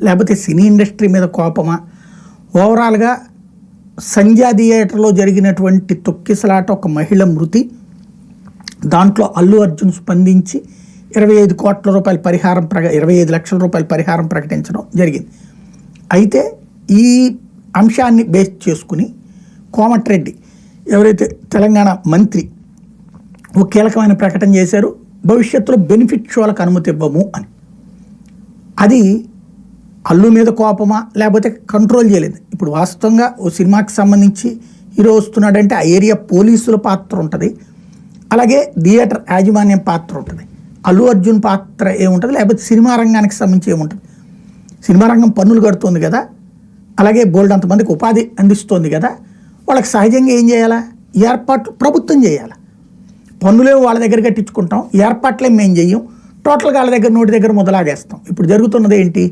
లేకపోతే cine industry మీద కోపమా? ఓవరాల్గా సంధ్యా థియేటర్లో జరిగినటువంటి తొక్కిసలాట, ఒక మహిళ మృతి, దాంట్లో అల్లు అర్జున్ స్పందించి 25 కోట్ల రూపాయల పరిహారం 25 లక్షల రూపాయల పరిహారం ప్రకటించడం జరిగింది. అయితే ఈ అంశాన్ని బేస్ చేసుకుని కోమటిరెడ్డి ఎవరైతే తెలంగాణ మంత్రి ఒక కీలకమైన ప్రకటన చేశారు, భవిష్యత్తులో బెనిఫిట్ షోలకు అనుమతి ఇవ్వము అని. అది అల్లు మీద కోపమా లేకపోతే కంట్రోల్ చేయలేదు? ఇప్పుడు వాస్తవంగా ఓ సినిమాకి సంబంధించి హీరో వస్తున్నాడంటే ఆ ఏరియా పోలీసుల పాత్ర ఉంటుంది, అలాగే థియేటర్ యాజమాన్యం పాత్ర ఉంటుంది. అల్లు అర్జున్ పాత్ర ఏముంటుంది, లేకపోతే సినిమా రంగానికి సంబంధించి ఏముంటుంది? సినిమా రంగం పన్నులు కడుతుంది కదా, అలాగే బోల్డ్ అంతమందికి ఉపాధి అందిస్తుంది కదా, వాళ్ళకి సహజంగా ఏం చేయాలా? ఏర్పాట్లు ప్రభుత్వం చేయాలి. పన్నులే వాళ్ళ దగ్గర కట్టించుకుంటాం, ఏర్పాట్లేం మేము చెయ్యం, టోటల్గా వాళ్ళ దగ్గర నోటి దగ్గర మొదలాగేస్తాం. ఇప్పుడు జరుగుతున్నది ఏంటి?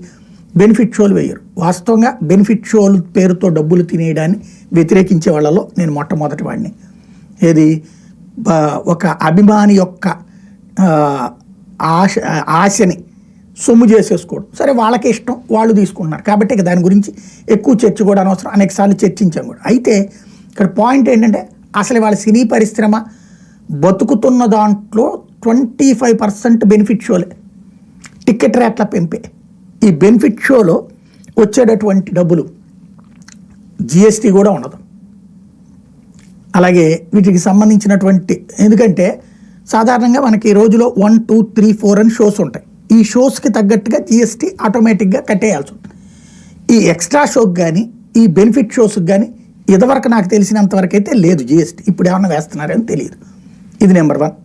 బెనిఫిట్ షోలు వేయరు. వాస్తవంగా బెనిఫిట్ షోలు పేరుతో డబ్బులు తినేయడాన్ని వ్యతిరేకించే వాళ్ళలో నేను మొట్టమొదటి వాడిని. ఏది ఒక అభిమాని యొక్క ఆశని సొమ్ము చేసేసుకోవడం. సరే, వాళ్ళకే ఇష్టం, వాళ్ళు తీసుకుంటున్నారు కాబట్టి ఇక దాని గురించి ఎక్కువ చర్చ కూడా అనవసరం, అనేకసార్లు చర్చించాం కూడా. అయితే ఇక్కడ పాయింట్ ఏంటంటే అసలు వాళ్ళ సినీ పరిశ్రమ బతుకుతున్న దాంట్లో 25% బెనిఫిట్ షోలే, టికెట్ రేట్ల పెంపే. ఈ బెనిఫిట్ షోలో వచ్చేటటువంటి డబ్బులు జిఎస్టీ కూడా ఉండదు. అలాగే వీటికి సంబంధించినటువంటి, ఎందుకంటే సాధారణంగా మనకి రోజులో 1, 2, 3, 4 అని షోస్ ఉంటాయి. ఈ షోస్కి తగ్గట్టుగా జిఎస్టీ ఆటోమేటిక్గా కట్టేయాల్సి ఉంటుంది. ఈ ఎక్స్ట్రా షోకి కానీ ఈ బెనిఫిట్ షోస్కి కానీ ఇదివరకు నాకు తెలిసినంతవరకు అయితే లేదు జిఎస్టీ. ఇప్పుడు ఏమన్నా వేస్తున్నారని తెలియదు. ఇది నెంబర్ 1.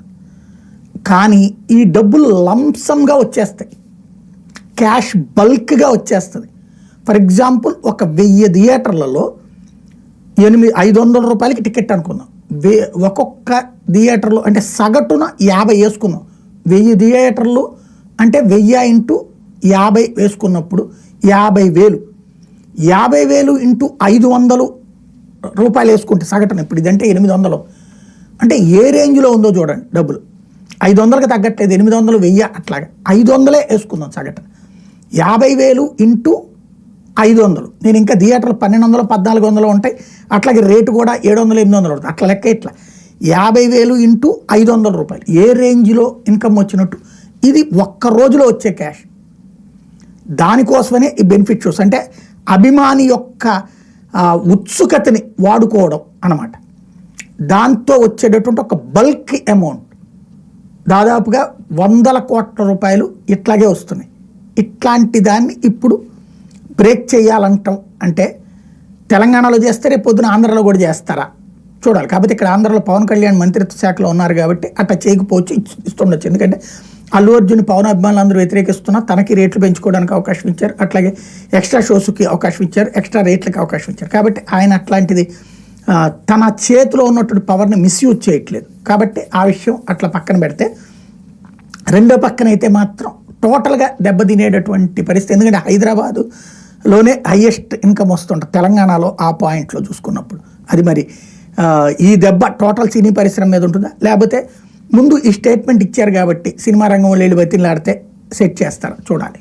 కానీ ఈ డబ్బులు లంసంగా వచ్చేస్తాయి, క్యాష్ బల్క్గా వచ్చేస్తుంది. ఫర్ ఎగ్జాంపుల్, ఒక 1000 థియేటర్లలో 500 రూపాయలకి టికెట్ అనుకుందాం. ఒక్కొక్క థియేటర్లో అంటే సగటున 50 వేసుకుందాం. 1000 థియేటర్లు అంటే 1000 ఇంటూ 50 వేసుకున్నప్పుడు 50,000. 50,000 ఇంటూ 500 రూపాయలు వేసుకుంటే సగటున, ఇప్పుడు ఇదంటే 800. అంటే ఏ రేంజ్లో ఉందో చూడండి డబ్బులు. 500కి తగ్గట్లేదు, 800, 1000 అట్లాగా 500 వేసుకుందాం సగటున. 50,000 ఇంటూ 500. నేను ఇంకా థియేటర్లు 1200, 1400 ఉంటాయి, అట్లాగే రేటు కూడా 700, 800 ఉంటుంది. అట్లా లెక్క ఇట్లా 50,000 ఇంటూ 500 రూపాయలు ఏ రేంజ్లో ఇన్కమ్ వచ్చినట్టు. ఇది ఒక్క రోజులో వచ్చే క్యాష్. దానికోసమనే ఈ బెనిఫిట్ షోస్ అంటే అభిమాని యొక్క ఉత్సుకతని వాడుకోవడం అన్నమాట. దాంతో వచ్చేటటువంటి ఒక బల్క్ అమౌంట్ దాదాపుగా 100 కోట్ల రూపాయలు ఇట్లాగే వస్తున్నాయి. ఇట్లాంటి దాన్ని ఇప్పుడు బ్రేక్ చేయాలంటాం. అంటే తెలంగాణలో చేస్తే రేపు పొద్దున ఆంధ్రలో కూడా చేస్తారా చూడాలి. కాబట్టి ఇక్కడ ఆంధ్రలో పవన్ కళ్యాణ్ మంత్రిత్వ శాఖలో ఉన్నారు కాబట్టి అట్లా చేయకపోవచ్చు, ఇస్తుండొచ్చు. ఎందుకంటే అల్లు అర్జున్ పవన్ అభిమానులు అందరూ వ్యతిరేకిస్తున్నా, తనకి రేట్లు పెంచుకోవడానికి అవకాశం ఇచ్చారు, అట్లాగే ఎక్స్ట్రా షోస్కి అవకాశం ఇచ్చారు, ఎక్స్ట్రా రేట్లకి అవకాశం ఇచ్చారు. కాబట్టి ఆయన అట్లాంటిది తన చేతిలో ఉన్నటువంటి పవర్ని మిస్యూజ్ చేయట్లేదు. కాబట్టి ఆ విషయం అట్లా పక్కన పెడితే, రెండో పక్కన అయితే మాత్రం టోటల్గా దెబ్బతినేటటువంటి పరిస్థితి. ఎందుకంటే హైదరాబాదులోనే హైయెస్ట్ ఇన్కమ్ వస్తుంటుంది తెలంగాణలో ఆ పాయింట్లో చూసుకున్నప్పుడు. అది మరి ఈ దెబ్బ టోటల్ సినీ పరిశ్రమ మీద ఉంటుందా, లేకపోతే ముందు ఈ స్టేట్మెంట్ ఇచ్చారు కాబట్టి సినిమా రంగం వాళ్ళు వెళ్ళి బతిలాడితే సెట్ చేస్తారు చూడాలి.